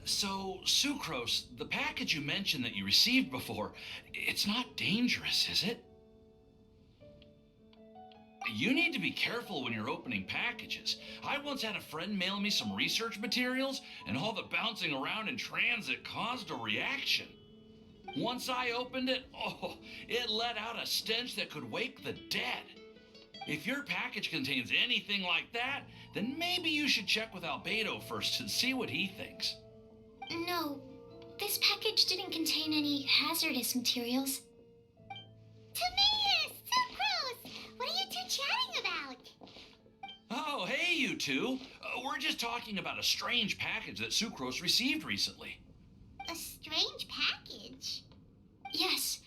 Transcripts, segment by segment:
So, Sucrose, the package you mentioned that you received before, it's not dangerous, is it? You need to be careful when you're opening packages. I once had a friend mail me some research materials, and all the bouncing around in transit caused a reaction. Once I opened it, it let out a stench that could wake the dead. If your package contains anything like that, then maybe you should check with Albedo first and see what he thinks. No, this package didn't contain any hazardous materials. Timaeus! Sucrose! What are you two chatting about? Oh, hey, you two. We're just talking about a strange package that Sucrose received recently. A strange package? Yes,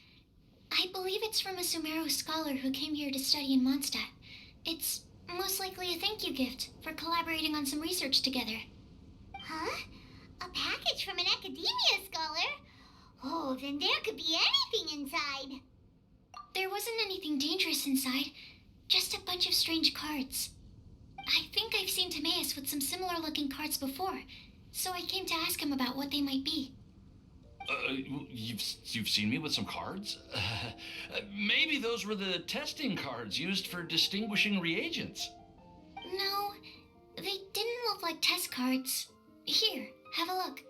I believe it's from a Sumeru scholar who came here to study in Mondstadt. It's most likely a thank you gift for collaborating on some research together. Huh? A package from an academia scholar? Oh, then there could be anything inside. There wasn't anything dangerous inside, just a bunch of strange cards. I think I've seen Timaeus with some similar looking cards before, so I came to ask him about what they might be. You've seen me with some cards? Maybe those were the testing cards used for distinguishing reagents. No, they didn't look like test cards. Here, have a look.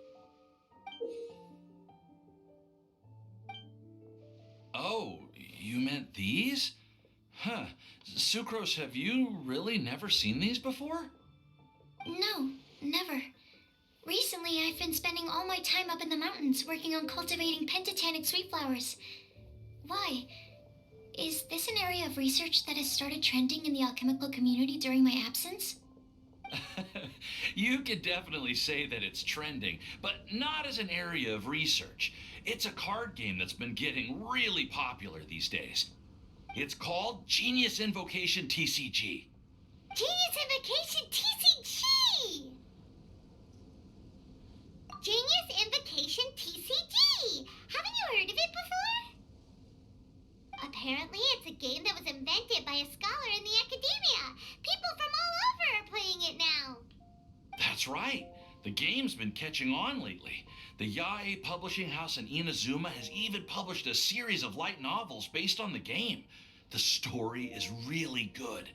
Oh, you meant these? Huh. Sucrose, have you really never seen these before? No, never. Recently, I've been spending all my time up in the mountains working on cultivating pentatonic sweet flowers. Why? Is this an area of research that has started trending in the alchemical community during my absence? You could definitely say that it's trending, but not as an area of research. It's a card game that's been getting really popular these days. It's called Genius Invocation TCG. Genius Invokation TCG! Genius Invokation TCG! Haven't you heard of it before? Apparently, it's a game that was invented by a scholar in the academia. People from all over are playing it now. That's right. The game's been catching on lately. The Yae publishing house in Inazuma has even published a series of light novels based on the game. The story is really good.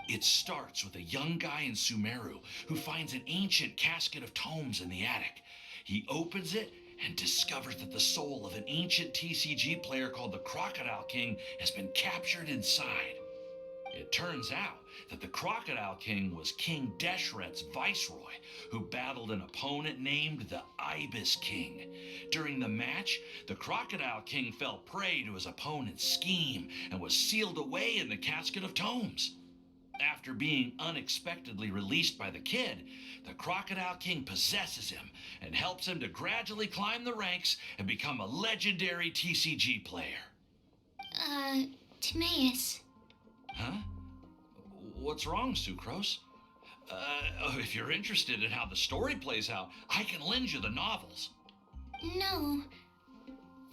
It starts with a young guy in Sumeru who finds an ancient casket of tomes in the attic. He opens it and discovers that the soul of an ancient TCG player called the Crocodile King has been captured inside. It turns out that the Crocodile King was King Deshret's viceroy, who battled an opponent named the Ibis King. During the match, the Crocodile King fell prey to his opponent's scheme and was sealed away in the casket of tomes. After being unexpectedly released by the kid, the Crocodile King possesses him and helps him to gradually climb the ranks and become a legendary TCG player. Timaeus. Huh? What's wrong, Sucrose? If you're interested in how the story plays out, I can lend you the novels. No.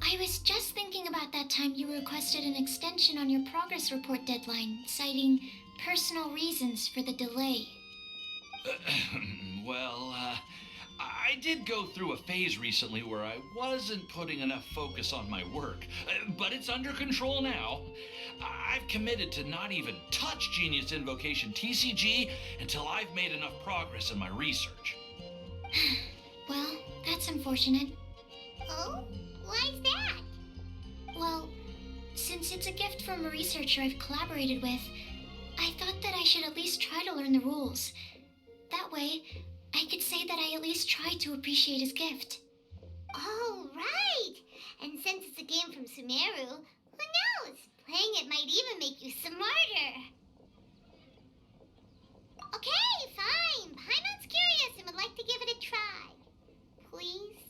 I was just thinking about that time you requested an extension on your progress report deadline, citing personal reasons for the delay. Well, I did go through a phase recently where I wasn't putting enough focus on my work, but it's under control now. I've committed to not even touch Genius Invocation TCG until I've made enough progress in my research. Well, that's unfortunate. Oh? Why's that? Well, since it's a gift from a researcher I've collaborated with, I thought that I should at least try to learn the rules. That way, I could say that I at least tried to appreciate his gift. Oh, right! And since it's a game from Sumeru, who knows? Playing it might even make you smarter. Okay, fine. Paimon's curious and would like to give it a try. Please?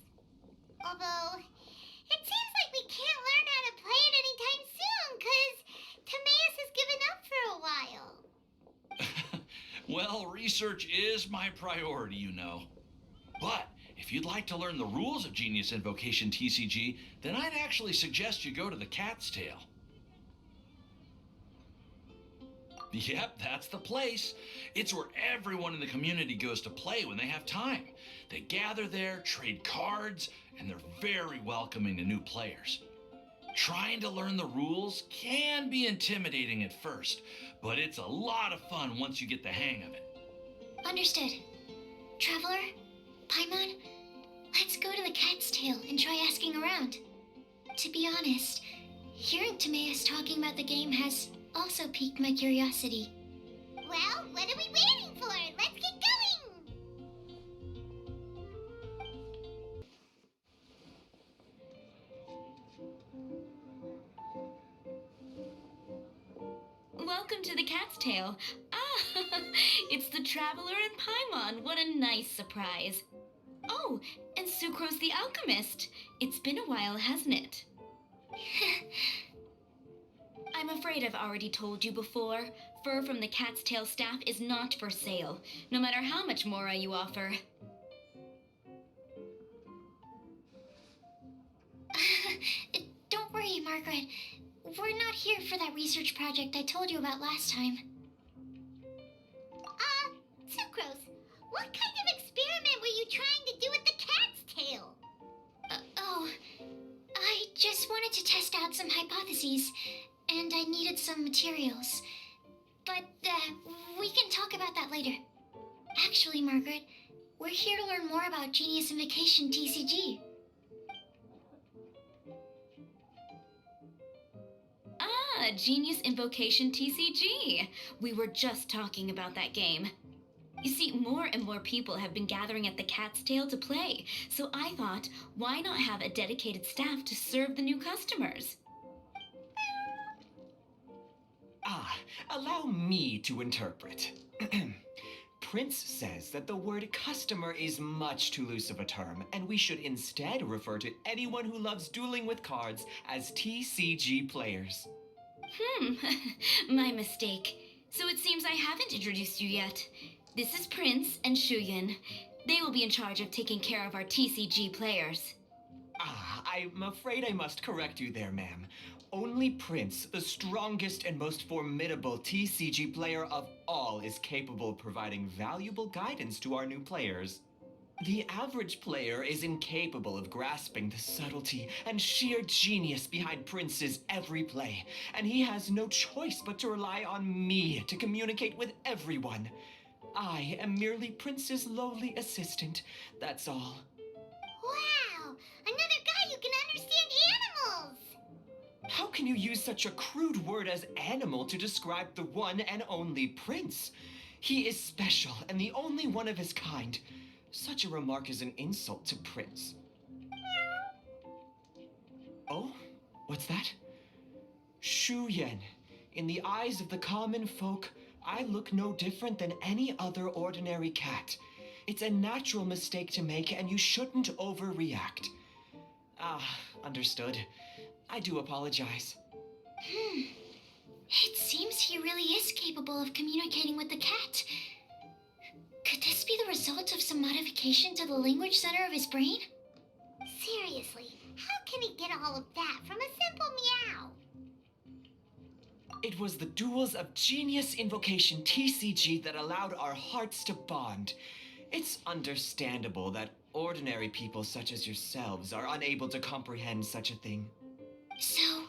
Although, it seems like we can't learn how to play it anytime soon, because Timaeus has given up for a while. Well, research is my priority, you know. But if you'd like to learn the rules of Genius Invocation TCG, then I'd actually suggest you go to the Cat's Tail. Yep, that's the place. It's where everyone in the community goes to play when they have time. They gather there, trade cards, and they're very welcoming to new players. Trying to learn the rules can be intimidating at first, but it's a lot of fun once you get the hang of it. Understood. Traveler, Paimon, let's go to the Cat's Tail and try asking around. To be honest, hearing Timaeus talking about the game has also piqued my curiosity. Well, what are we waiting for? Let's get going! Welcome to the Cat's Tail. Ah, it's the Traveler and Paimon. What a nice surprise. Oh, and Sucrose the Alchemist. It's been a while, hasn't it? I'm afraid I've already told you before. Fur from the Cat's Tail staff is not for sale, no matter how much Mora you offer. Don't worry, Margaret. We're not here for that research project I told you about last time. Sucrose, what kind of experiment were you trying to do with the cat's tail? I just wanted to test out some hypotheses, and I needed some materials. But, we can talk about that later. Actually, Margaret, we're here to learn more about Genius Invokation TCG. Ah, Genius Invocation TCG. We were just talking about that game. You see, more and more people have been gathering at the Cat's Tail to play, so I thought, why not have a dedicated staff to serve the new customers? Allow me to interpret. Prince says that the word customer is much too loose of a term, and we should instead refer to anyone who loves dueling with cards as TCG players. My mistake. So it seems I haven't introduced you yet. This is Prince and Shuyan. They will be in charge of taking care of our TCG players. I'm afraid I must correct you there, ma'am. Only Prince, the strongest and most formidable TCG player of all, is capable of providing valuable guidance to our new players. The average player is incapable of grasping the subtlety and sheer genius behind Prince's every play, and he has no choice but to rely on me to communicate with everyone. I am merely Prince's lowly assistant, that's all. Wow! Another guy who can understand animals! How can you use such a crude word as animal to describe the one and only Prince? He is special and the only one of his kind. Such a remark is an insult to Prince. Oh? What's that? Shuyan. In the eyes of the common folk, I look no different than any other ordinary cat. It's a natural mistake to make, and you shouldn't overreact. Understood. I do apologize. It seems he really is capable of communicating with the cat. Could this be the result of some modification to the language center of his brain? Seriously, how can he get all of that from a simple meow? It was the duels of Genius Invocation TCG that allowed our hearts to bond. It's understandable that ordinary people such as yourselves are unable to comprehend such a thing. So,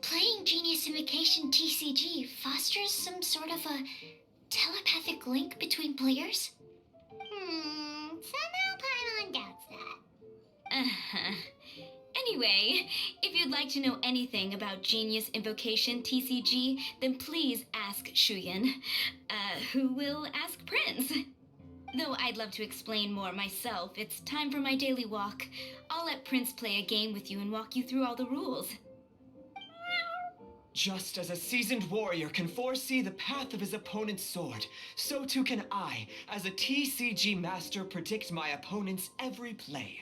playing Genius Invokation TCG fosters some sort of a telepathic link between players? Somehow Paimon doubts that. Anyway, if you'd like to know anything about Genius Invocation TCG, then please ask Shuyan, who will ask Prince. Though I'd love to explain more myself, it's time for my daily walk. I'll let Prince play a game with you and walk you through all the rules. Just as a seasoned warrior can foresee the path of his opponent's sword, so too can I, as a TCG master, predict my opponent's every play.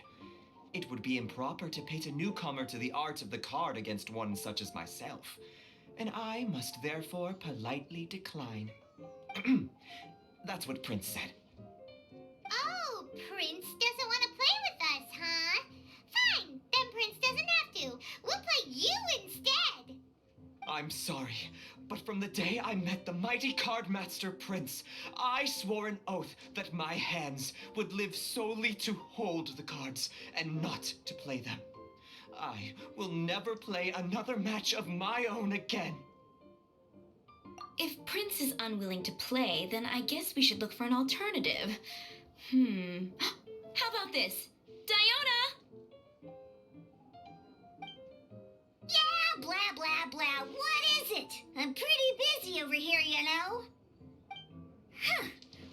It would be improper to pit a newcomer to the art of the card against one such as myself, and I must therefore politely decline. That's what Prince said. Oh, Prince doesn't want to play with us, huh? Fine, then Prince doesn't have to. We'll play you instead. I'm sorry, But from the day I met the mighty cardmaster Prince, I swore an oath that my hands would live solely to hold the cards and not to play them. I will never play another match of my own again. If Prince is unwilling to play, then I guess we should look for an alternative. How about this? Diona! Yeah, blah, blah, blah. What is it? I'm pretty busy over here, you know.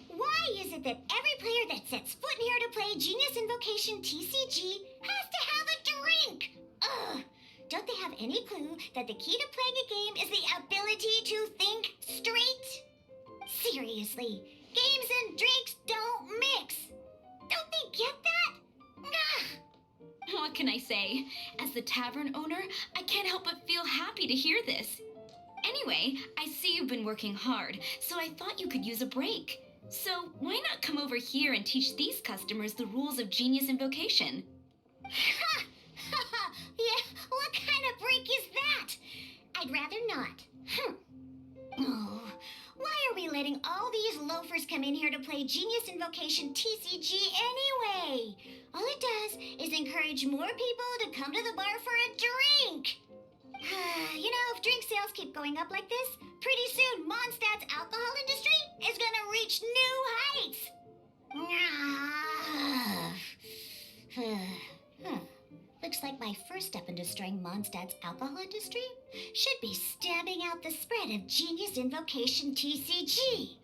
Why is it that every player that sets foot in here to play Genius Invocation TCG has to have a drink? Ugh. Don't they have any clue that the key to playing a game is the ability to think straight? Seriously, games and drinks don't mix. Don't they get that? Ugh. What can I say? As the tavern owner, I can't help but feel happy to hear this. Anyway, I see you've been working hard, so I thought you could use a break. So why not come over here and teach these customers the rules of Genius Invocation? Ha! Yeah, what kind of break is that? I'd rather not. Oh, why are we letting all these loafers come in here to play Genius Invocation TCG anyway? All it does is encourage more people to come to the bar for a drink. You know, if drink sales keep going up like this, pretty soon Mondstadt's alcohol industry is gonna reach new heights. Looks like my first step in destroying Mondstadt's alcohol industry should be stamping out the spread of Genius Invocation TCG.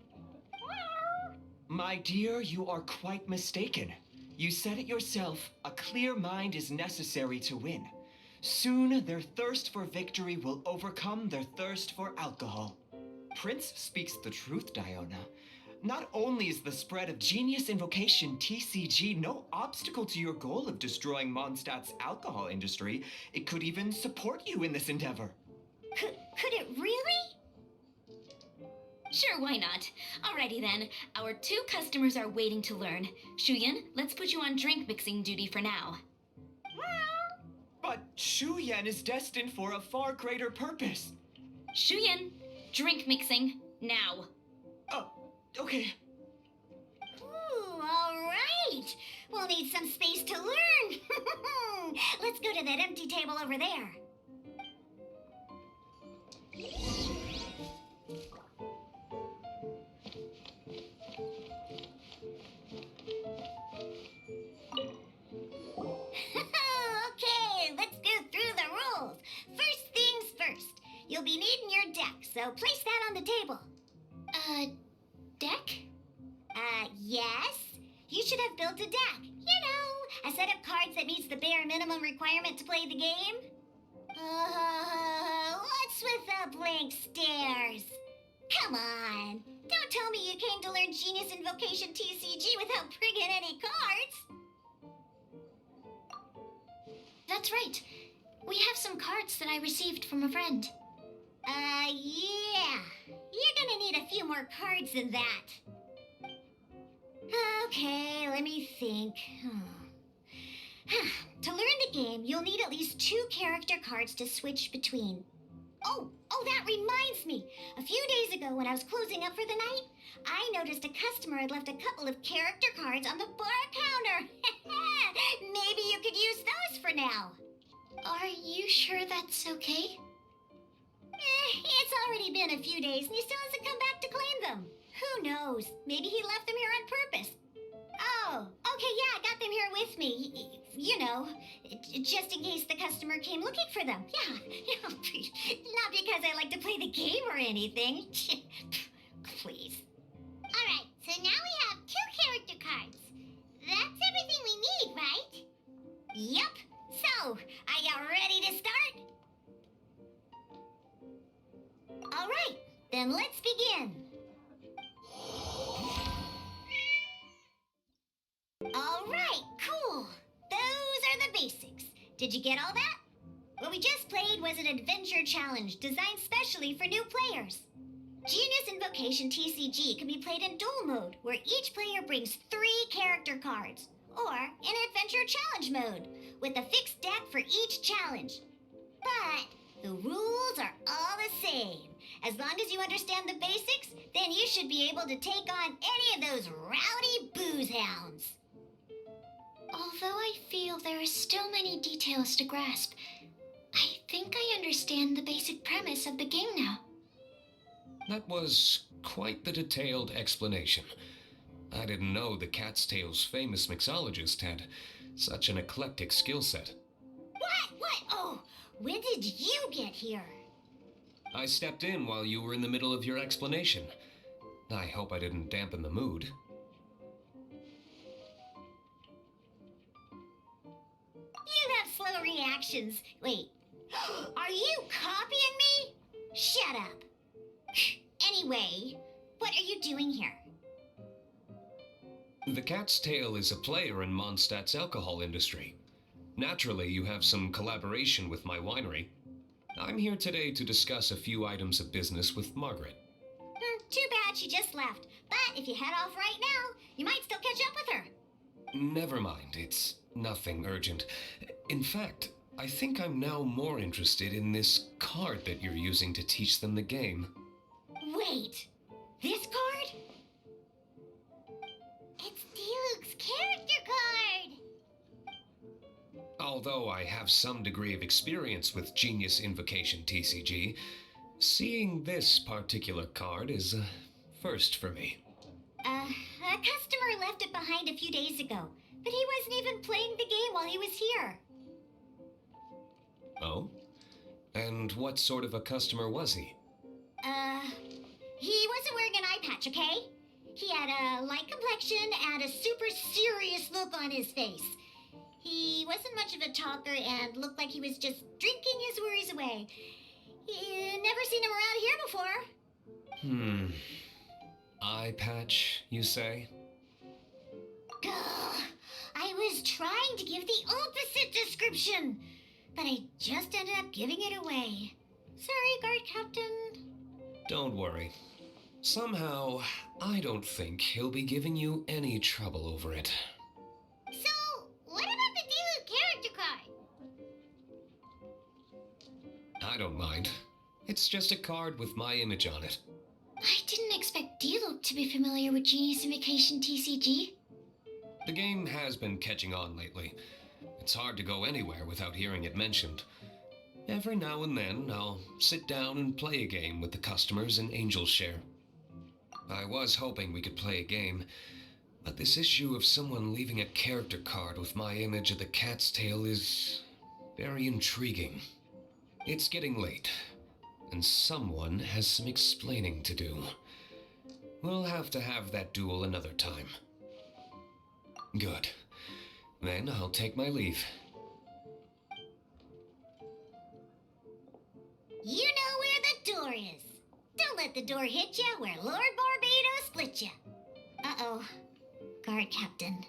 My dear, you are quite mistaken. You said it yourself, a clear mind is necessary to win. Soon, their thirst for victory will overcome their thirst for alcohol. Prince speaks the truth, Diona. Not only is the spread of Genius Invocation TCG no obstacle to your goal of destroying Mondstadt's alcohol industry, it could even support you in this endeavor. Could it really? Sure, why not? Alrighty then, our 2 customers are waiting to learn. Shuyan, let's put you on drink mixing duty for now. But Shuyan is destined for a far greater purpose. Shuyan, drink mixing, now. Oh, okay. Ooh, all right. We'll need some space to learn. Let's go to that empty table over there. Okay, let's go through the rules. First things first. You'll be needing your deck, so place that on the table. Deck? Yes. You should have built a deck. You know, a set of cards that meets the bare minimum requirement to play the game. What's with the blank stares? Come on. Don't tell me you came to learn Genius Invocation TCG without bringing any cards. That's right. We have some cards that I received from a friend. Yeah. You're gonna need a few more cards than that. Okay, let me think. To learn the game, you'll need at least 2 character cards to switch between. Oh, that reminds me. A few days ago when I was closing up for the night, I noticed a customer had left a couple of character cards on the bar counter. Maybe you could use those for now. Are you sure that's okay? It's already been a few days and he still hasn't come back to claim them. Who knows? Maybe he left them here on purpose. Oh, okay, yeah, I got them here with me. You know, just in case the customer came looking for them. Yeah, not because I like to play the game or anything. Please. All right, so now we have 2 character cards. That's everything we need, right? Yep. So, are you ready to start? All right, then let's begin. All right, cool. Those are the basics. Did you get all that? What we just played was an adventure challenge designed specially for new players. Genius Invocation TCG can be played in duel mode, where each player brings 3 character cards, or in adventure challenge mode, with a fixed deck for each challenge. But the rules are all the same, As long as you understand the basics, then you should be able to take on any of those rowdy booze hounds. Although I feel there are still many details to grasp, I think I understand the basic premise of the game now. That was quite the detailed explanation. I didn't know the Cat's Tail's famous mixologist had such an eclectic skill set. What? Oh, when did you get here? I stepped in while you were in the middle of your explanation. I hope I didn't dampen the mood. You have slow reactions. Wait, are you copying me? Shut up. Anyway, what are you doing here? The Cat's Tail is a player in Mondstadt's alcohol industry. Naturally, you have some collaboration with my winery. I'm here today to discuss a few items of business with Margaret. Too bad she just left. But if you head off right now, you might still catch up with her. Never mind, it's nothing urgent. In fact, I think I'm now more interested in this card that you're using to teach them the game. Wait, this card? It's Diluc's character card! Although I have some degree of experience with Genius Invocation TCG, seeing this particular card is a first for me. A customer left it behind a few days ago, but he wasn't even playing the game while he was here. Oh? And what sort of a customer was he? He wasn't wearing an eye patch, okay? He had a light complexion and a super serious look on his face. He wasn't much of a talker and looked like he was just drinking his worries away. Never seen him around here before. Eye patch, you say? Ugh, I was trying to give the opposite description, but I just ended up giving it away. Sorry, guard captain. Don't worry. Somehow, I don't think he'll be giving you any trouble over it. So, what about the Diluc character card? I don't mind. It's just a card with my image on it. I didn't expect Diluc to be familiar with Genius Invokation TCG. The game has been catching on lately. It's hard to go anywhere without hearing it mentioned. Every now and then, I'll sit down and play a game with the customers in Angel's Share. I was hoping we could play a game, but this issue of someone leaving a character card with my image of the Cat's Tail is very intriguing. It's getting late, and someone has some explaining to do. We'll have to have that duel another time. Good. Then I'll take my leave. You know where the door is. Don't let the door hit ya where Lord Barbados split ya. Uh-oh. Guard captain.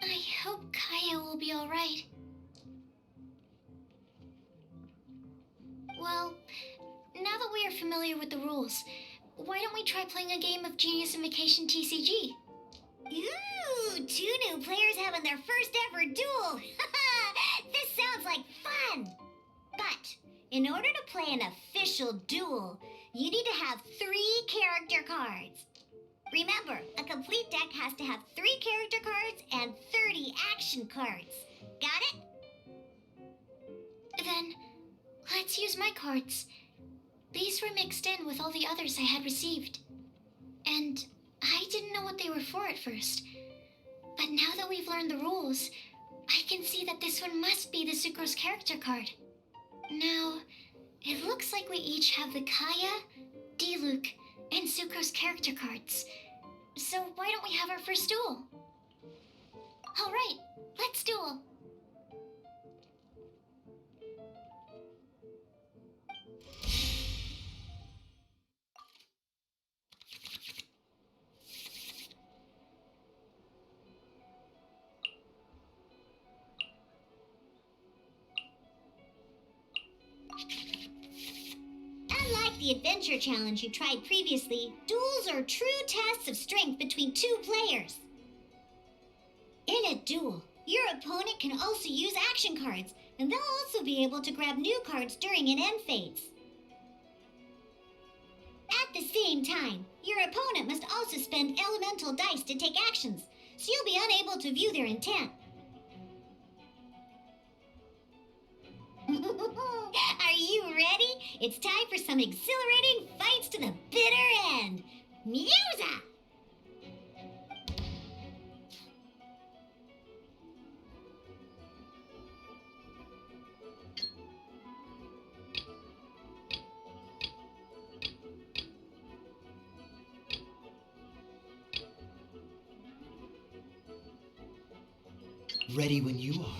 I hope Kaya will be alright. Well, now that we are familiar with the rules, why don't we try playing a game of Genius Invokation TCG? Ooh, 2 new players having their first ever duel. This sounds like fun. But in order to play an official duel, you need to have 3 character cards. Remember, a complete deck has to have 3 character cards and 30 action cards. Got it? Then, let's use my cards. These were mixed in with all the others I had received. And I didn't know what they were for at first. But now that we've learned the rules, I can see that this one must be the Sucrose character card. Now, it looks like we each have the Kaya, Diluc, and Sucrose character cards. So why don't we have our first duel? Alright, let's duel. Unlike the adventure challenge you tried previously, duels are true tests of strength between 2 players. In a duel, your opponent can also use action cards, and they'll also be able to grab new cards during an end phase. same time, your opponent must also spend elemental dice to take actions, so you'll be unable to view their intent. Are you ready? It's time for some exhilarating fights to the bitter end. Musa! Ready when you are.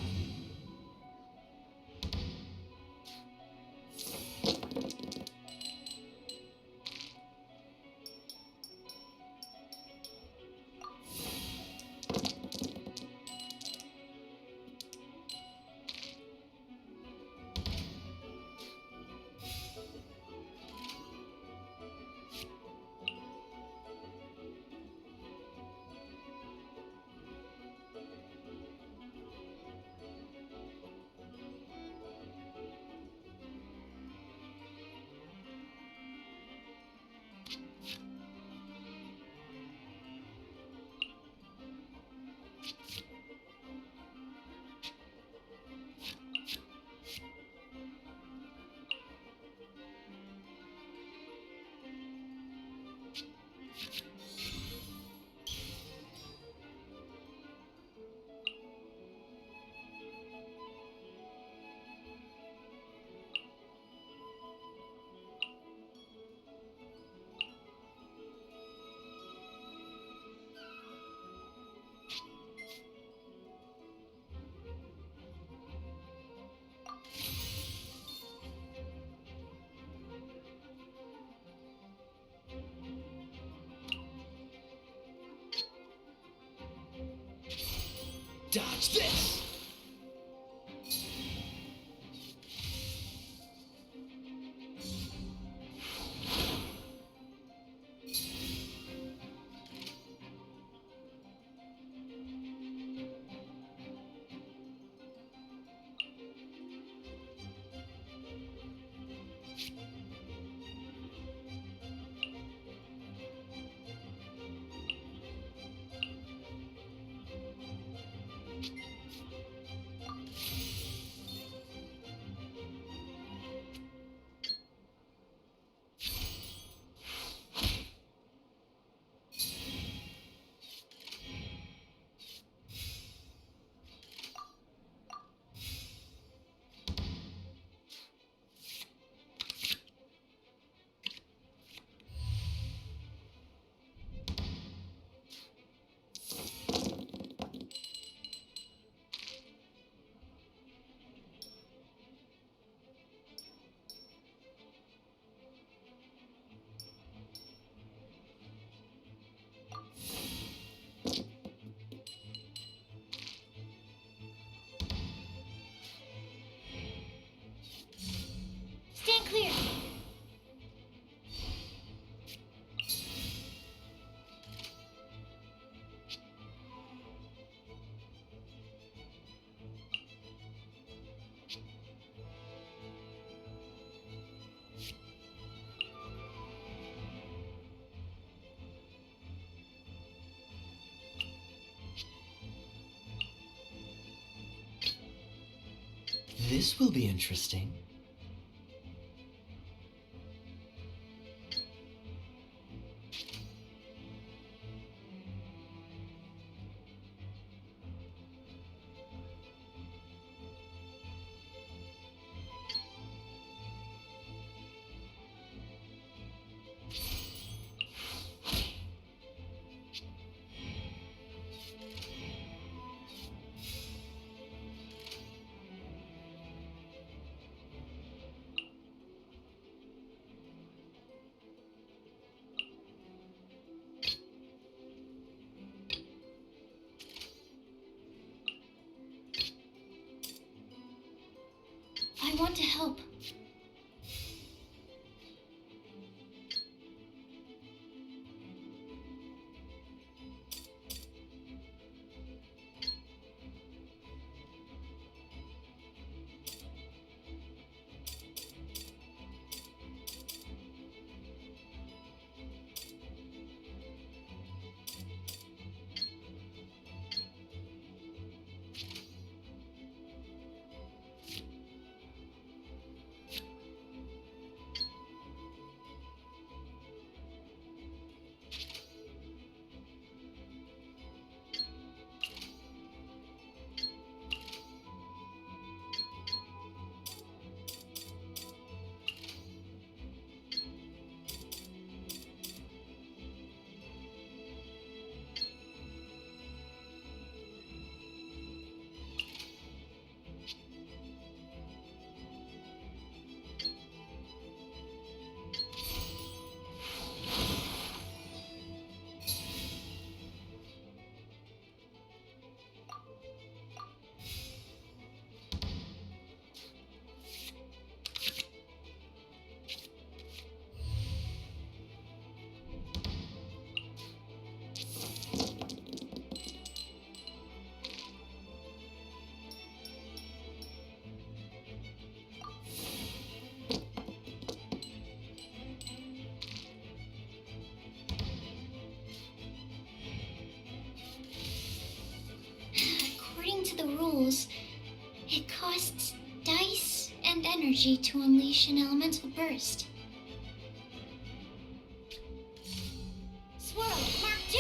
Dodge this! Stand clear. This will be interesting. I want to help. rules. It costs dice and energy to unleash an elemental burst. Swirl, Mark 2!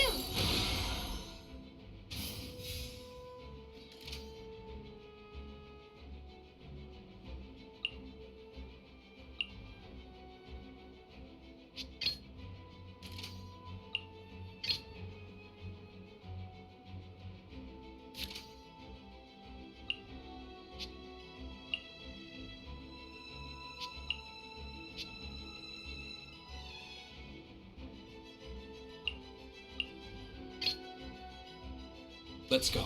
Let's go.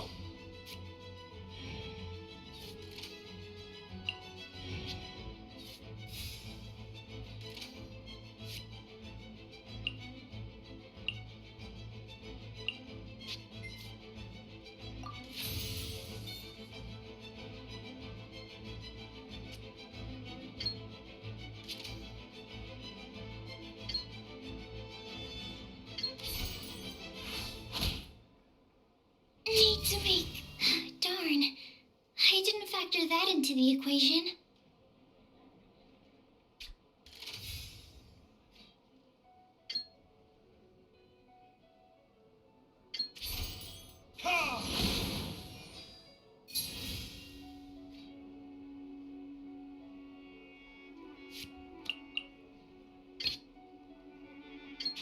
Need to make... Darn. I didn't factor that into the equation.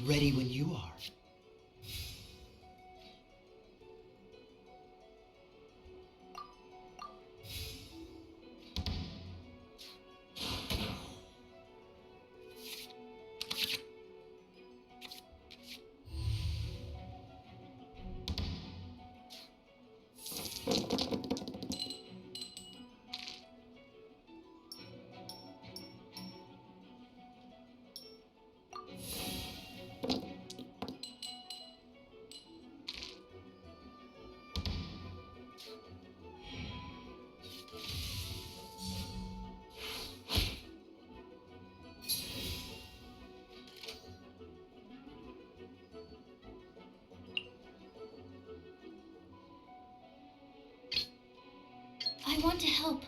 Ready when you are. I want to help.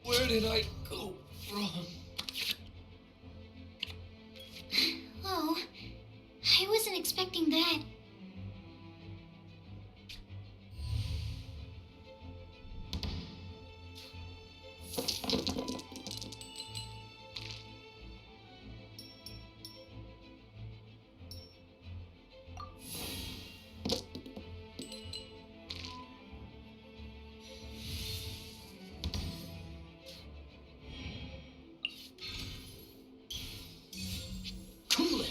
Where did I go wrong? Oh, I wasn't expecting that. Cool it.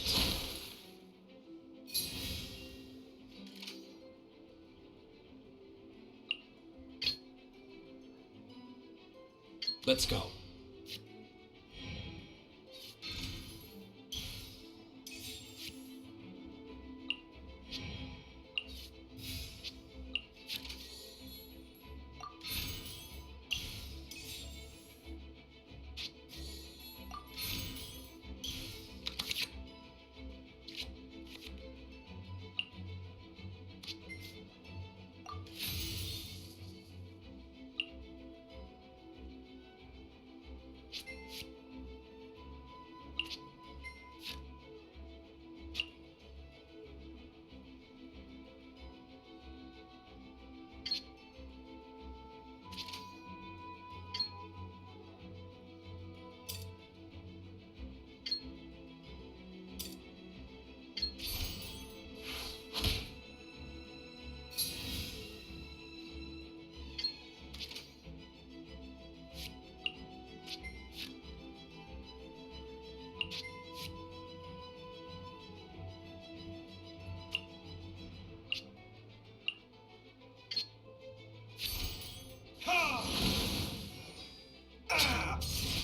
Let's go.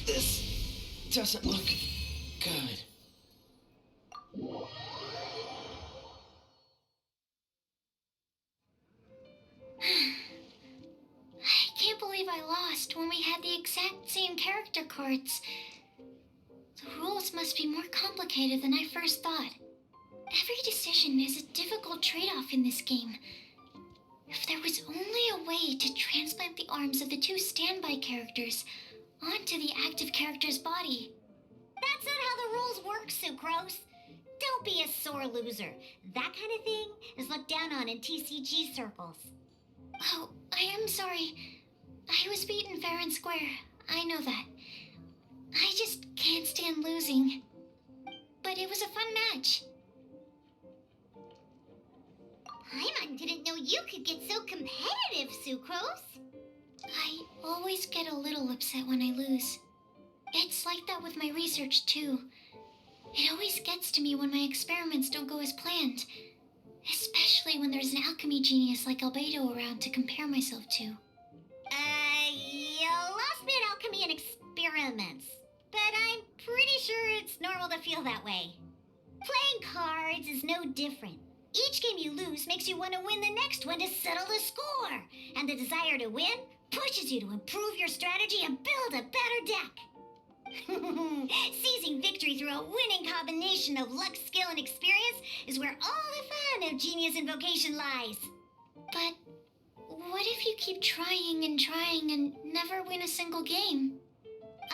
This doesn't look good. I can't believe I lost when we had the exact same character cards. The rules must be more complicated than I first thought. Every decision is a difficult trade-off in this game. If there was only a way to transplant the arms of the two standby characters onto the active character's body. That's not how the rules work, Sucrose. Don't be a sore loser. That kind of thing is looked down on in TCG circles. Oh, I am sorry. I was beaten fair and square. I know that. I just can't stand losing. But it was a fun match. Paimon didn't know you could get so competitive, Sucrose. I always get a little upset when I lose. It's like that with my research, too. It always gets to me when my experiments don't go as planned. Especially when there's an alchemy genius like Albedo around to compare myself to. You lost me at alchemy and experiments. But I'm pretty sure it's normal to feel that way. Playing cards is no different. Each game you lose makes you want to win the next one to settle the score. And the desire to win pushes you to improve your strategy and build a better deck. Seizing victory through a winning combination of luck, skill, and experience is where all the fun of Genius Invocation lies. But what if you keep trying and never win a single game?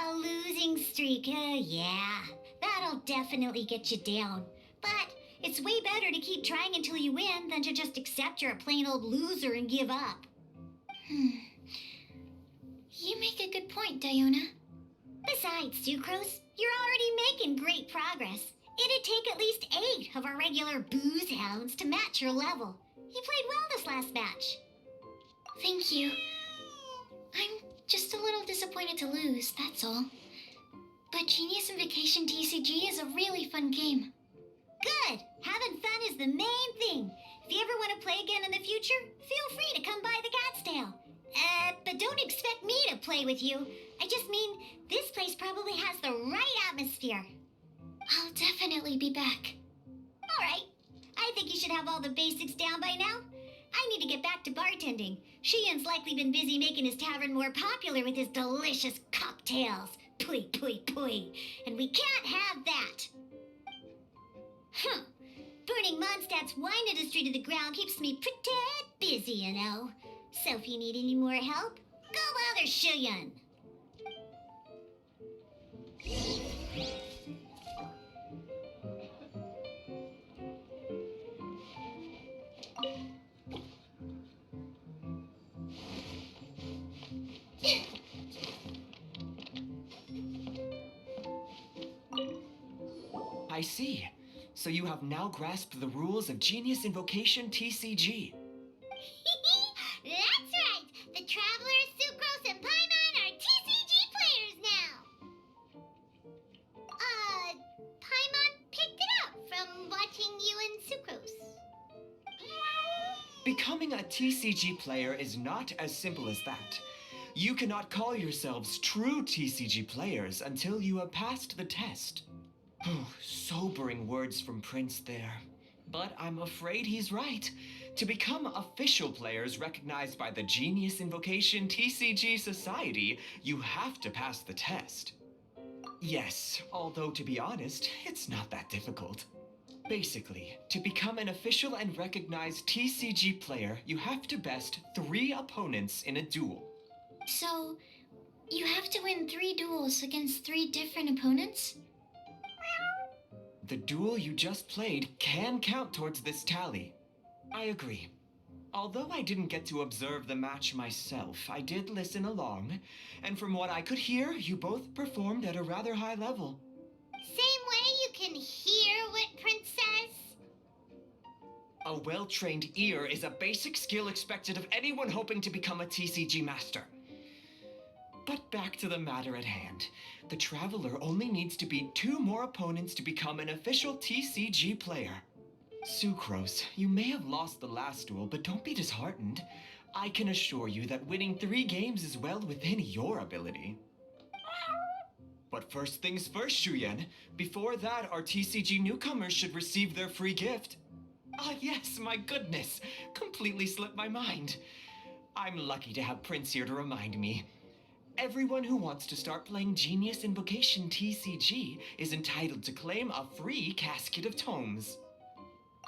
A losing streak, yeah. That'll definitely get you down. But it's way better to keep trying until you win than to just accept you're a plain old loser and give up. You make a good point, Diona. Besides, Sucrose, you're already making great progress. It'd take at least 8 of our regular booze hounds to match your level. You played well this last match. Thank you. I'm just a little disappointed to lose, that's all. But Genius Invokation TCG is a really fun game. Good! Having fun is the main thing. If you ever want to play again in the future, feel free to come by the Cat's Tail. But don't expect me to play with you. I just mean, this place probably has the right atmosphere. I'll definitely be back. All right. I think you should have all the basics down by now. I need to get back to bartending. Shiyan's likely been busy making his tavern more popular with his delicious cocktails. Pui, pui, pui. And we can't have that. Burning Mondstadt's wine industry to the ground keeps me pretty busy, you know. So if you need any more help, go bother Shiyan. I see. So you have now grasped the rules of Genius Invocation TCG. That's right! The Travelers, Sucrose, and Paimon are TCG players now! Paimon picked it up from watching you and Sucrose. Becoming a TCG player is not as simple as that. You cannot call yourselves true TCG players until you have passed the test. Sobering words from Prince there. But I'm afraid he's right. To become official players recognized by the Genius Invocation TCG Society, you have to pass the test. Yes, although to be honest, it's not that difficult. Basically, to become an official and recognized TCG player, you have to best 3 opponents in a duel. So, you have to win 3 duels against 3 different opponents? The duel you just played can count towards this tally. I agree. Although I didn't get to observe the match myself, I did listen along, and from what I could hear, you both performed at a rather high level. Same way you can hear what Prince says? A well-trained ear is a basic skill expected of anyone hoping to become a TCG master. But back to the matter at hand. The Traveler only needs to beat 2 more opponents to become an official TCG player. Sucrose, you may have lost the last duel, but don't be disheartened. I can assure you that winning 3 games is well within your ability. But first things first, Shuyen. Before that, our TCG newcomers should receive their free gift. Ah, yes, my goodness. Completely slipped my mind. I'm lucky to have Prince here to remind me. Everyone who wants to start playing Genius Invocation TCG is entitled to claim a free casket of tomes.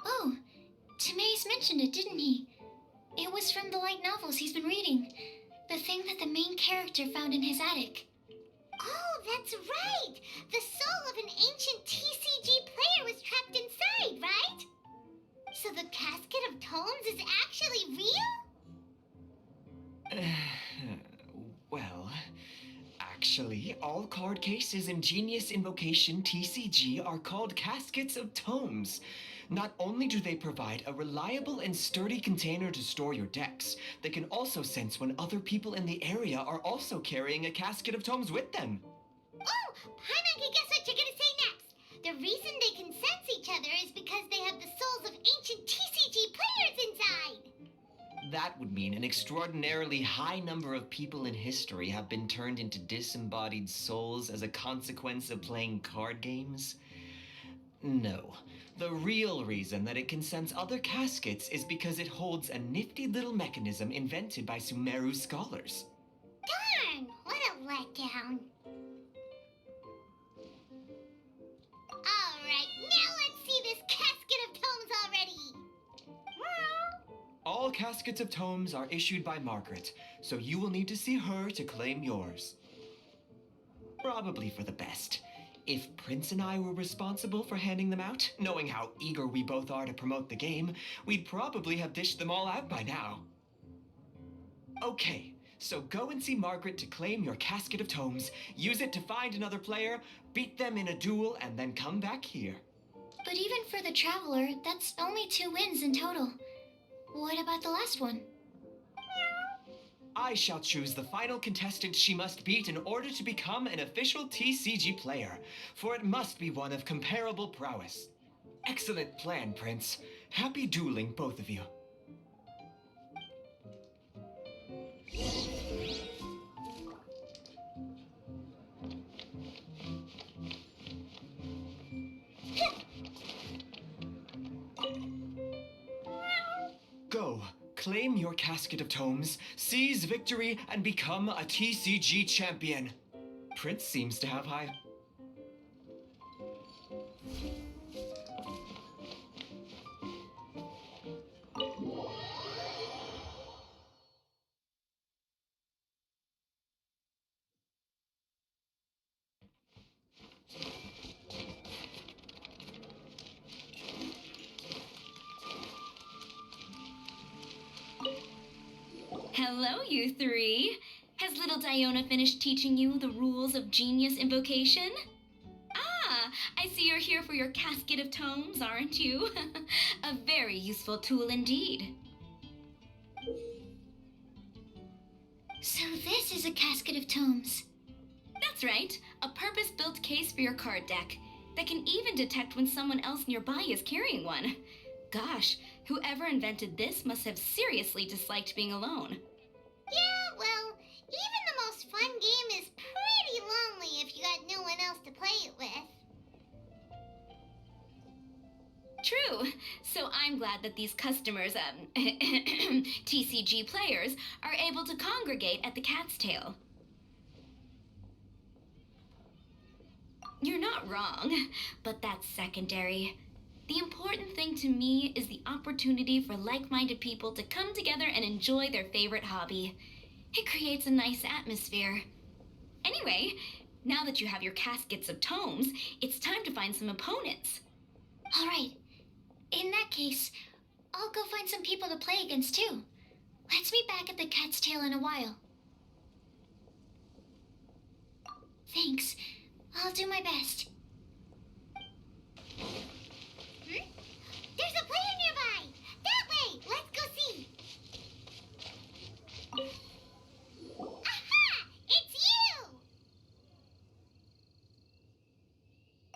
Oh, Timaeus mentioned it, didn't he? It was from the light novels he's been reading. The thing that the main character found in his attic. Oh, that's right! The soul of an ancient TCG player was trapped inside, right? So the casket of tomes is actually real? Well, actually, all card cases in Genius Invocation TCG are called caskets of tomes. Not only do they provide a reliable and sturdy container to store your decks, they can also sense when other people in the area are also carrying a casket of tomes with them. Oh, Paimon can guess what you're gonna say next. The reason they can sense each other is because they have the souls of ancient TCG players inside. That would mean an extraordinarily high number of people in history have been turned into disembodied souls as a consequence of playing card games. No. The real reason that it can sense other caskets is because it holds a nifty little mechanism invented by Sumeru scholars. Darn, what a letdown. Alright, now let's see this casket of tomes already. All caskets of tomes are issued by Margaret, so you will need to see her to claim yours. Probably for the best. If Prince and I were responsible for handing them out, knowing how eager we both are to promote the game, we'd probably have dished them all out by now. Okay, so go and see Margaret to claim your casket of tomes, use it to find another player, beat them in a duel, and then come back here. But even for the Traveler, that's only 2 wins in total. What about the last one? I shall choose the final contestant she must beat in order to become an official TCG player, for it must be one of comparable prowess. Excellent plan, Prince. Happy dueling, both of you. Go. Claim your casket of tomes, seize victory, and become a TCG champion. Prince seems to have high... Hello, you 3. Has little Diona finished teaching you the rules of Genius Invocation? Ah, I see you're here for your casket of tomes, aren't you? A very useful tool indeed. So this is a casket of tomes. That's right, a purpose-built case for your card deck that can even detect when someone else nearby is carrying one. Gosh, whoever invented this must have seriously disliked being alone. Yeah, well, even the most fun game is pretty lonely if you got no one else to play it with. True. So I'm glad that these customers, TCG players, are able to congregate at the Cat's Tail. You're not wrong, but that's secondary. The important thing to me is the opportunity for like-minded people to come together and enjoy their favorite hobby. It creates a nice atmosphere. Anyway, now that you have your caskets of tomes, it's time to find some opponents. All right. In that case, I'll go find some people to play against too. Let's meet back at the Cat's Tail in a while. Thanks. I'll do my best. There's a player nearby! That way! Let's go see! Aha! It's you!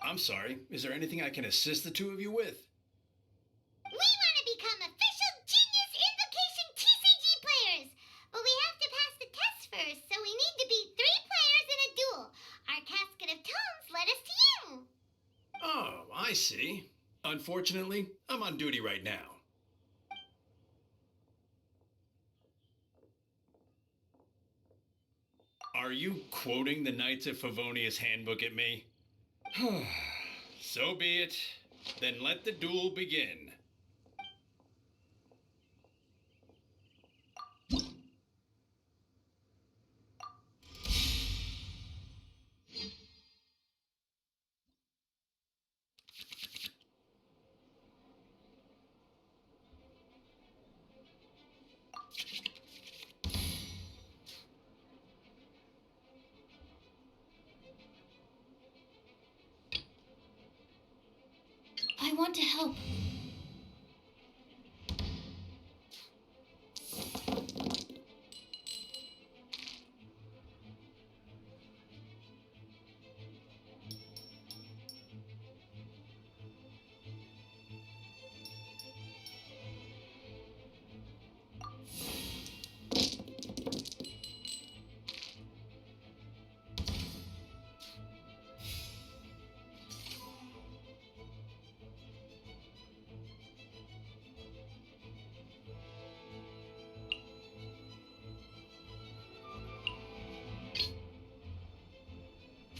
I'm sorry. Is there anything I can assist the two of you with? We want to become official Genious Invocation TCG players! But we have to pass the test first, so we need to beat 3 players in a duel. Our casket of tomes led us to you! Oh, I see. Unfortunately, I'm on duty right now. Are you quoting the Knights of Favonius handbook at me? So be it. Then let the duel begin. I want to help.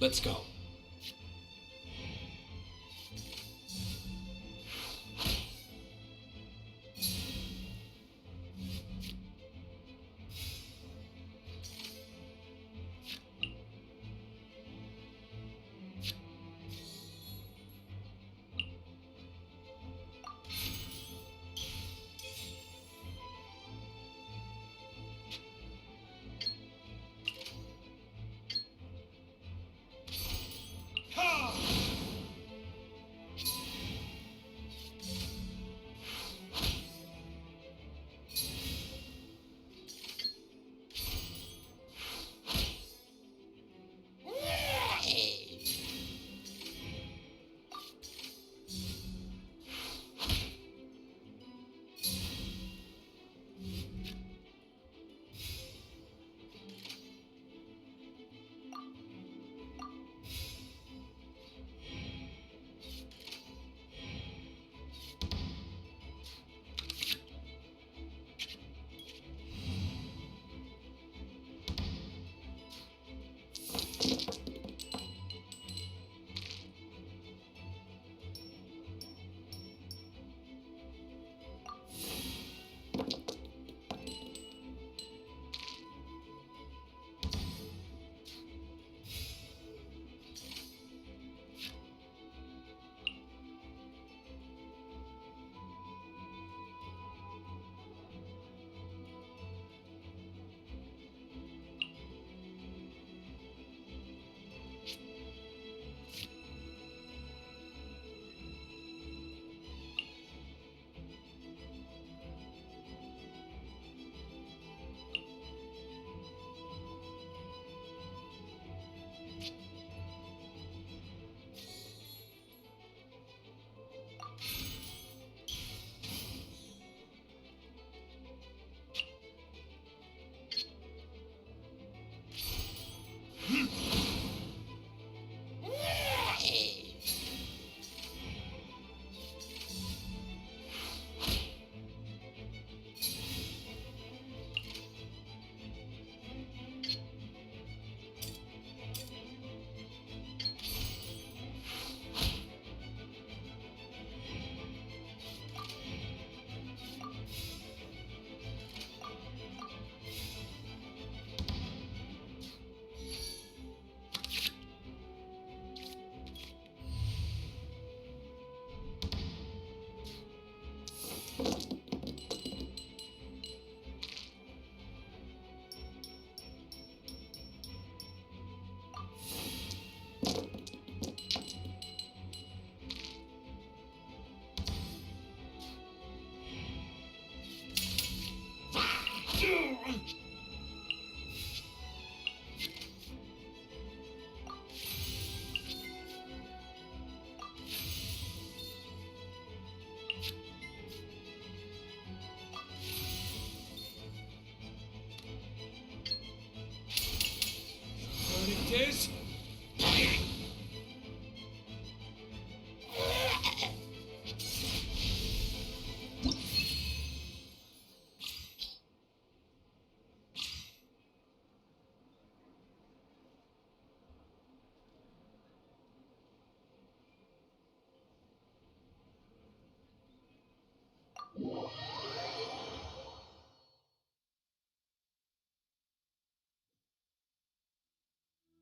Let's go.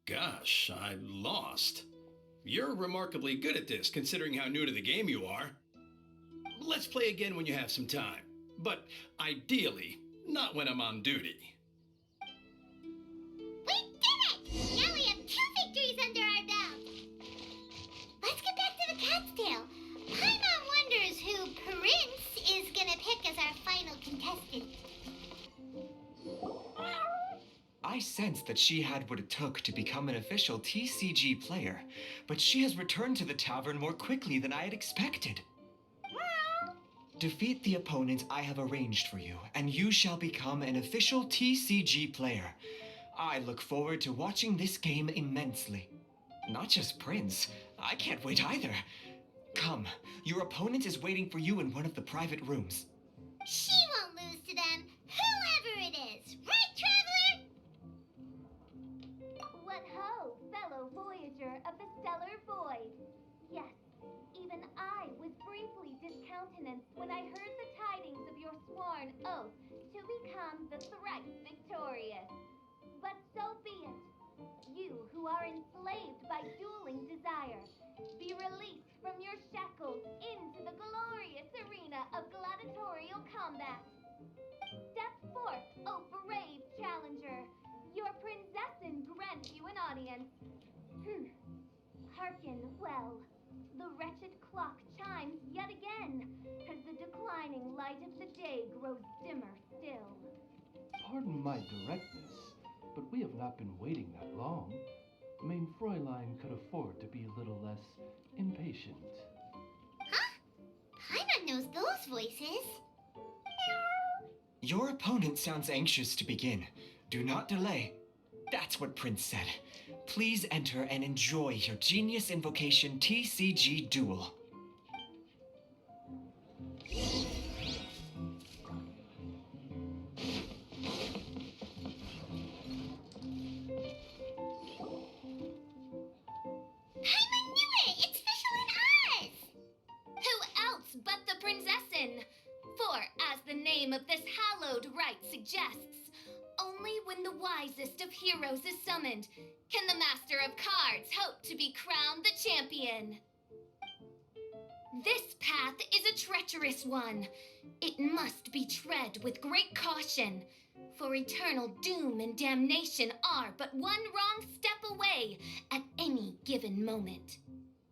Gosh, I lost. You're remarkably good at this, considering how new to the game you are. Let's play again when you have some time. But ideally, not when I'm on duty. We did it! Now we have 2 victories under our belt. Let's get back to the cat's tail. Paimon wonders who Prince is gonna pick as our final contestant. I sensed that she had what it took to become an official TCG player, but she has returned to the tavern more quickly than I had expected. Defeat the opponent I have arranged for you, and you shall become an official TCG player. I look forward to watching this game immensely. Not just Prince, I can't wait either. Come, your opponent is waiting for you in one of the private rooms. She won't lose to them, whoever it is. Right, Traveler? What ho, fellow voyager of the stellar void. Yes, even I was briefly discountenanced when I heard the tidings of your sworn oath to become the thrice victorious. But so be it. You who are enslaved by dueling desire, be released from your shackles into the glorious arena of gladiatorial combat. Step forth, O brave challenger. Your princessin grants you an audience. Hearken well. The wretched clock chimes yet again, as the declining light of the day grows dimmer still. Pardon my directness, but we have not been waiting that long. Mein Fräulein could afford to be a little less impatient. Huh? Paimon knows those voices. Your opponent sounds anxious to begin. Do not delay. That's what Prince said. Please enter and enjoy your Genius Invocation TCG duel. Paimon knew it! It's Fischl and Oz! Who else but the princessin? For, as the name of this hallowed rite suggests, only when the wisest of heroes is summoned can the master of cards hope to be crowned the champion. This path is a treacherous one. It must be tread with great caution, for eternal doom and damnation are but one wrong step away at any given moment.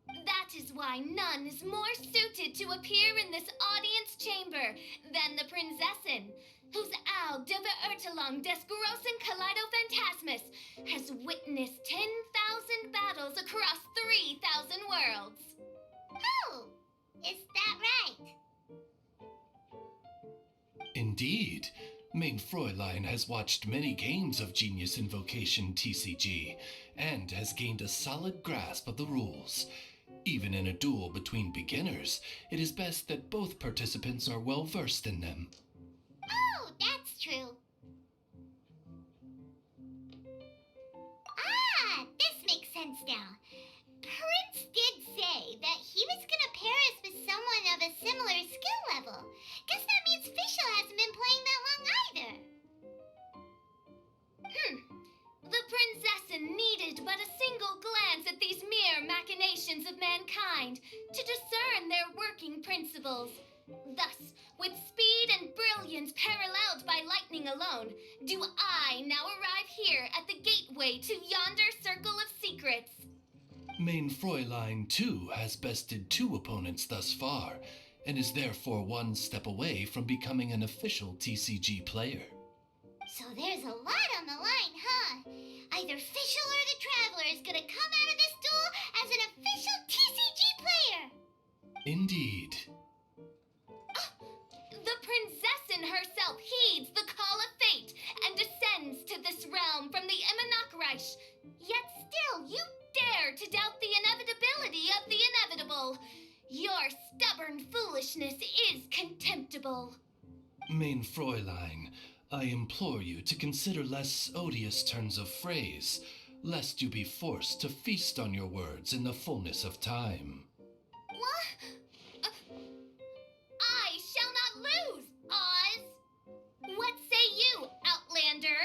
That is why none is more suited to appear in this audience chamber than the princessin, whose Au de Verurtelung des großen Kaleido-Phantasmus has witnessed 10,000 battles across 3,000 worlds. Oh, is that right? Indeed. Mein Fräulein has watched many games of Genius Invocation TCG and has gained a solid grasp of the rules. Even in a duel between beginners, it is best that both participants are well versed in them. Oh, that's true. Ah, this makes sense now. Prince did say that he was gonna pair us with someone of a similar skill level. Guess that means Fischl hasn't been playing that long either. The princessin needed but a single glance at these mere machinations of mankind to discern their working principles. Thus, with speed and brilliance paralleled by lightning alone, do I now arrive here at the gateway to yonder circle of secrets. Mein Fräulein, too, has bested 2 opponents thus far, and is therefore one step away from becoming an official TCG player. So there's a lot on the line, huh? Either Fischl or the Traveler is gonna come out of this duel as an official TCG player! Indeed. The princessin herself heeds the call of fate and descends to this realm from the Immanakreich. Yet still you dare Main Fräulein, I implore you to consider less odious turns of phrase, lest you be forced to feast on your words in the fullness of time. What? I shall not lose, Oz! What say you, Outlander?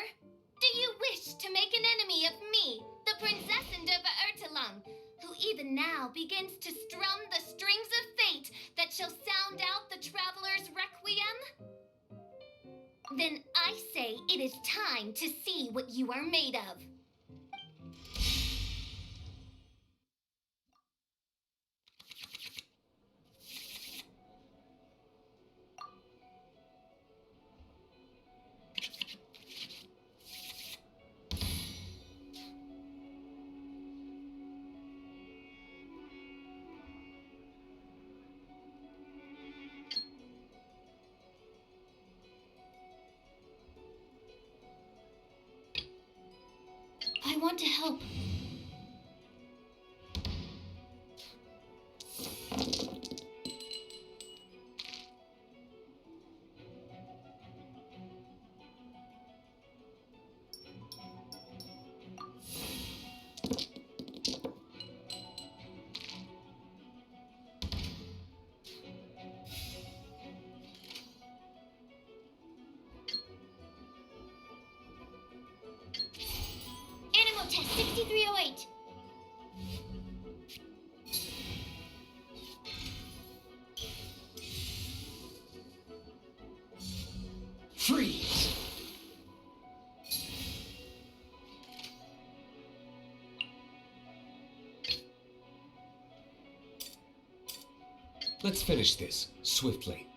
Do you wish to make an enemy of me, the Princess of Ertelung, who even now begins to strum the strings of fate that shall sound out the traveler's requiem? Then I say it is time to see what you are made of. I want to help. Animal test 6308. Freeze! Let's finish this swiftly.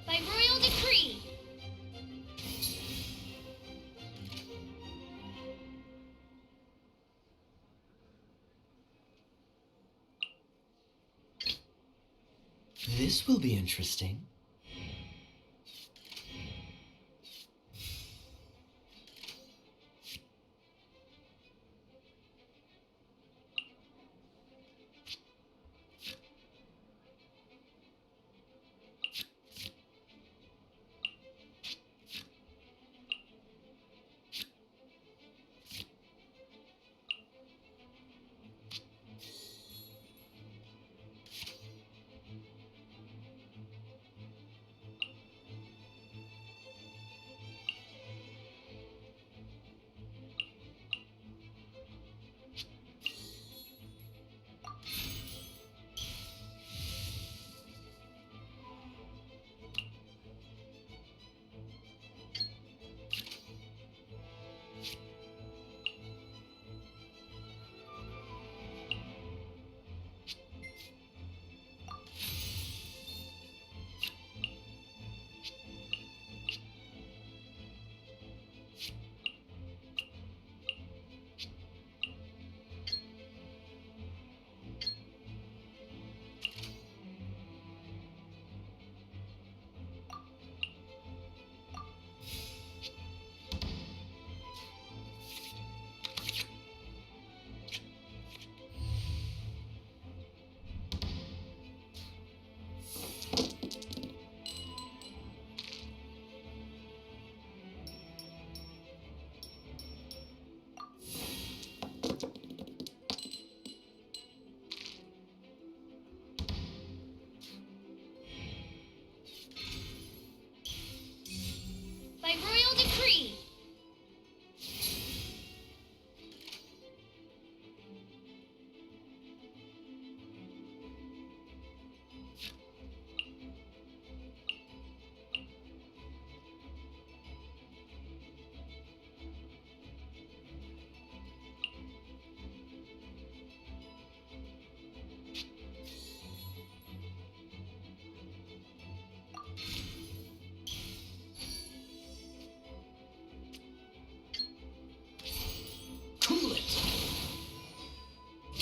By royal decree. This will be interesting.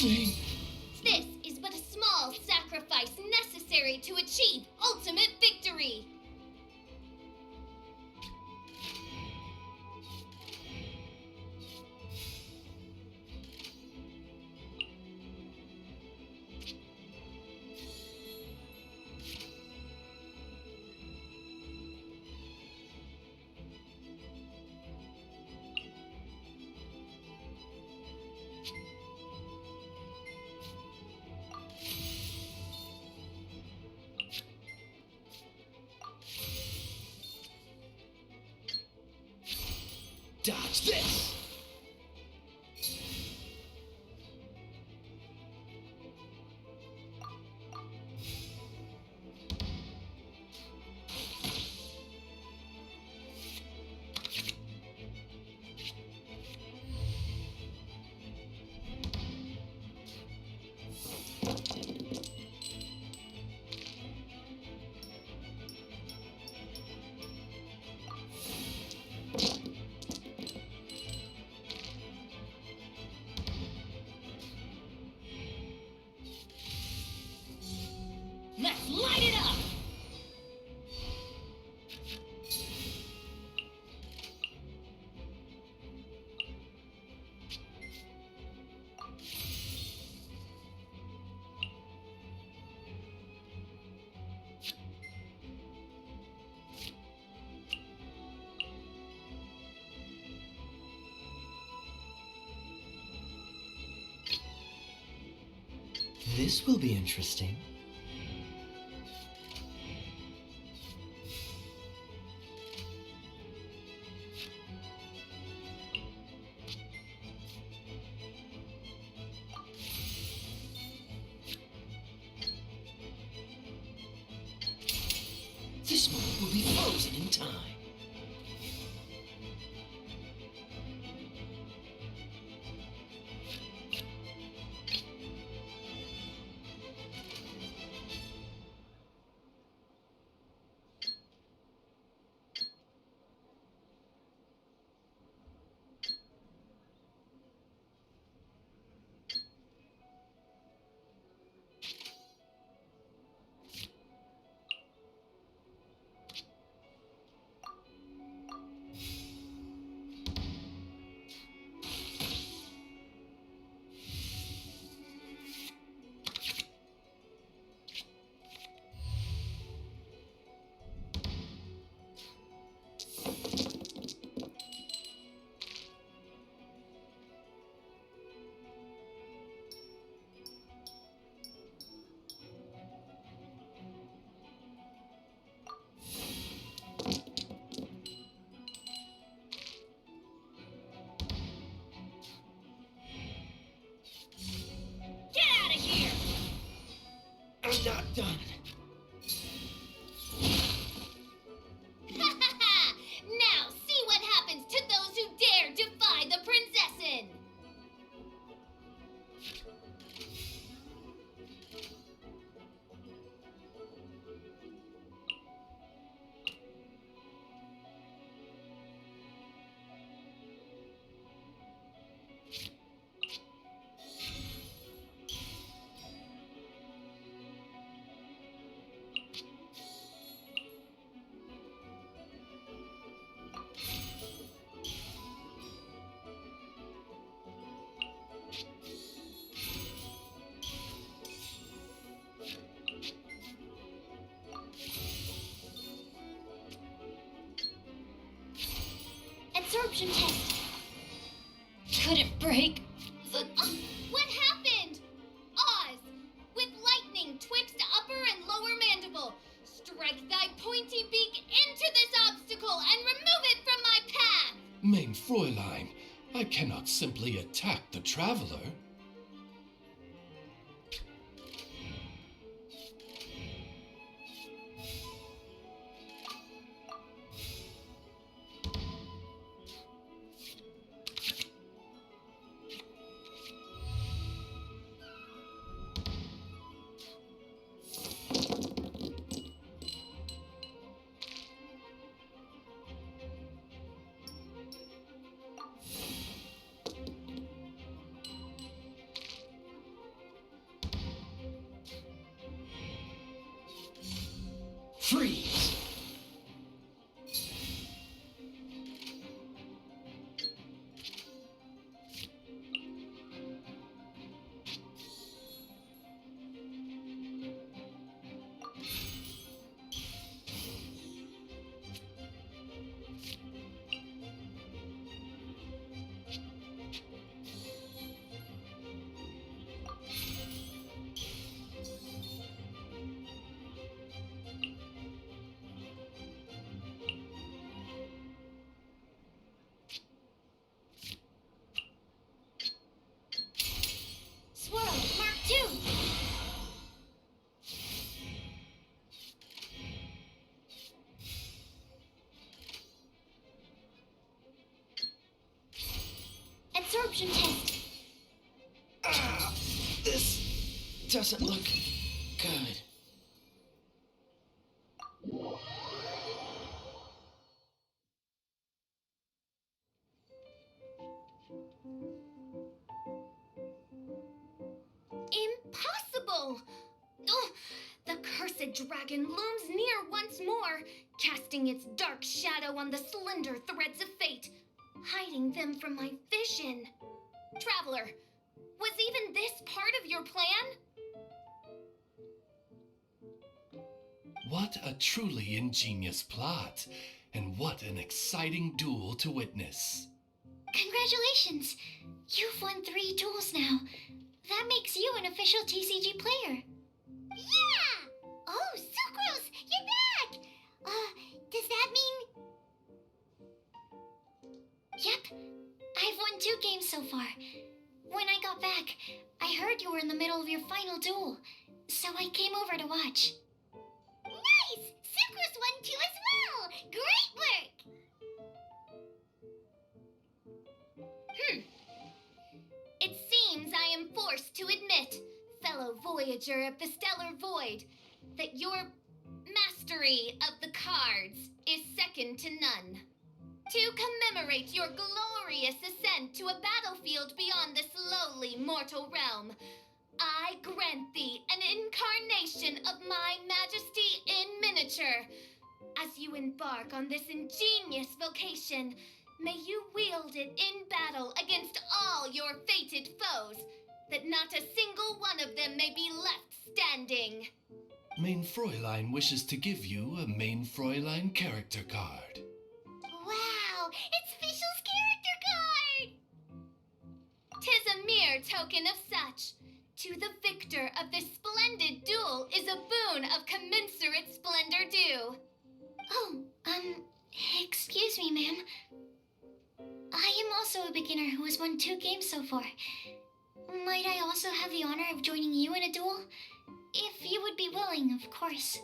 listening. This is but a small sacrifice necessary to achieve ultimate victory. Dodge this! Let's light it up! This will be interesting. This moment will be frozen in time. I'm not done. Now see what happens to those who dare defy the princessin! Absorption test. Couldn't break the... what happened? Oz, with lightning twixt upper and lower mandible, strike thy pointy beak into this obstacle and remove it from my path! Mein Fräulein, I cannot simply attack the traveler. Freeze! Swirl, Mark 2! Absorption test. This doesn't look good. Impossible! Ugh, the cursed dragon looms near once more, casting its dark shadow on the slender threads of fate, hiding them from my vision. Traveler, was even this part of your plan? What a truly ingenious plot, and what an exciting duel to witness. Congratulations! You've won 3 duels now. That makes you an official TCG player. Yeah! Oh, Sucrose, you're back! Does that mean... Yep, I've won 2 games so far. When I got back, I heard you were in the middle of your final duel, so I came over to watch. Nice! Sucrose won too as well! Great work! It seems I am forced to admit, fellow voyager of the stellar void, that your mastery of the cards is second to none. To commemorate your glorious ascent to a battlefield beyond this lowly mortal realm, I grant thee an incarnation of my majesty in miniature. As you embark on this ingenious vocation, may you wield it in battle against all your fated foes, that not a single one of them may be left standing. Main Fräulein wishes to give you a Main Fräulein character card. Wow, it's Fischl's character card! 'Tis a mere token of such. To the victor of this splendid duel is a boon of commensurate splendor due. Oh, excuse me, ma'am. I am also a beginner who has won 2 games so far. Might I also have the honor of joining you in a duel? If you would be willing, of course.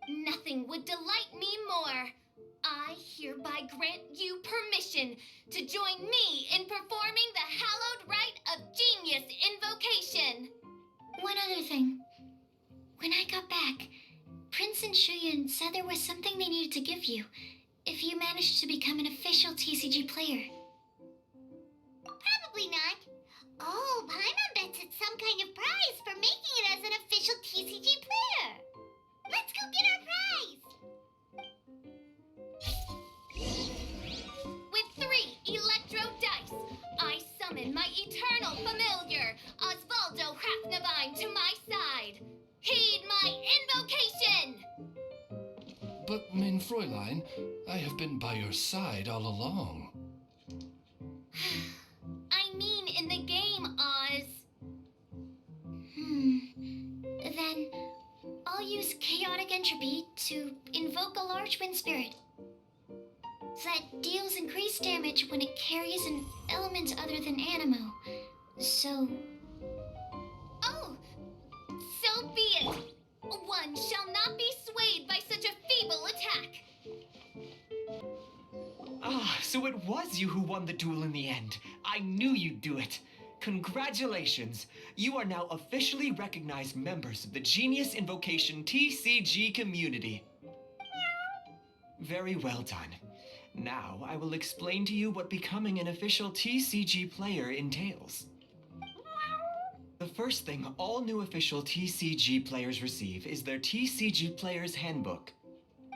Nothing would delight me more. I hereby grant you permission to join me in performing the hallowed rite of Genius Invocation. One other thing. When I got back, Prince and Shuyan said there was something they needed to give you if you managed to become an official TCG player. Probably not. Oh, Paimon bets it's some kind of prize for making it as an official TCG player. Let's go get our prize! With 3 electro dice, I summon my eternal familiar, Osvaldo Hrafnavine, to my side. Heed my invocation! But, Main Fräulein, I have been by your side all along. I mean in the game, Oz. Then I'll use Chaotic Entropy to invoke a large wind spirit that deals increased damage when it carries an element other than Animo. So... Oh, so be it. One shall not be swayed by such a feeble attack. Ah, so it was you who won the duel in the end. I knew you'd do it. Congratulations. You are now officially recognized members of the Genius Invocation TCG community. Very well done. Now I will explain to you what becoming an official TCG player entails. The first thing all new official TCG players receive is their TCG Player's Handbook.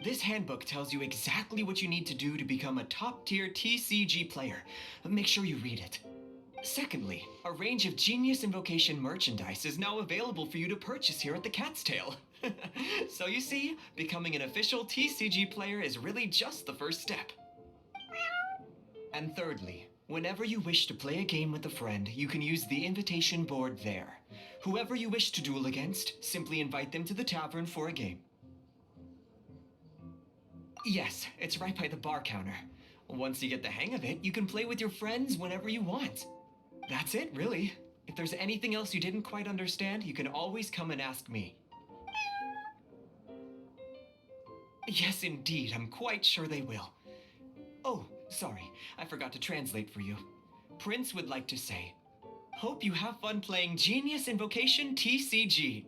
This handbook tells you exactly what you need to do to become a top-tier TCG player. Make sure you read it. Secondly, a range of Genius Invocation merchandise is now available for you to purchase here at the Cat's Tail. So you see, becoming an official TCG player is really just the first step. And thirdly, whenever you wish to play a game with a friend, you can use the invitation board there. Whoever you wish to duel against, simply invite them to the tavern for a game. Yes, it's right by the bar counter. Once you get the hang of it, you can play with your friends whenever you want. That's it, really. If there's anything else you didn't quite understand, you can always come and ask me. Yes, indeed, I'm quite sure they will. Oh, sorry, I forgot to translate for you. Prince would like to say, hope you have fun playing Genius Invocation TCG.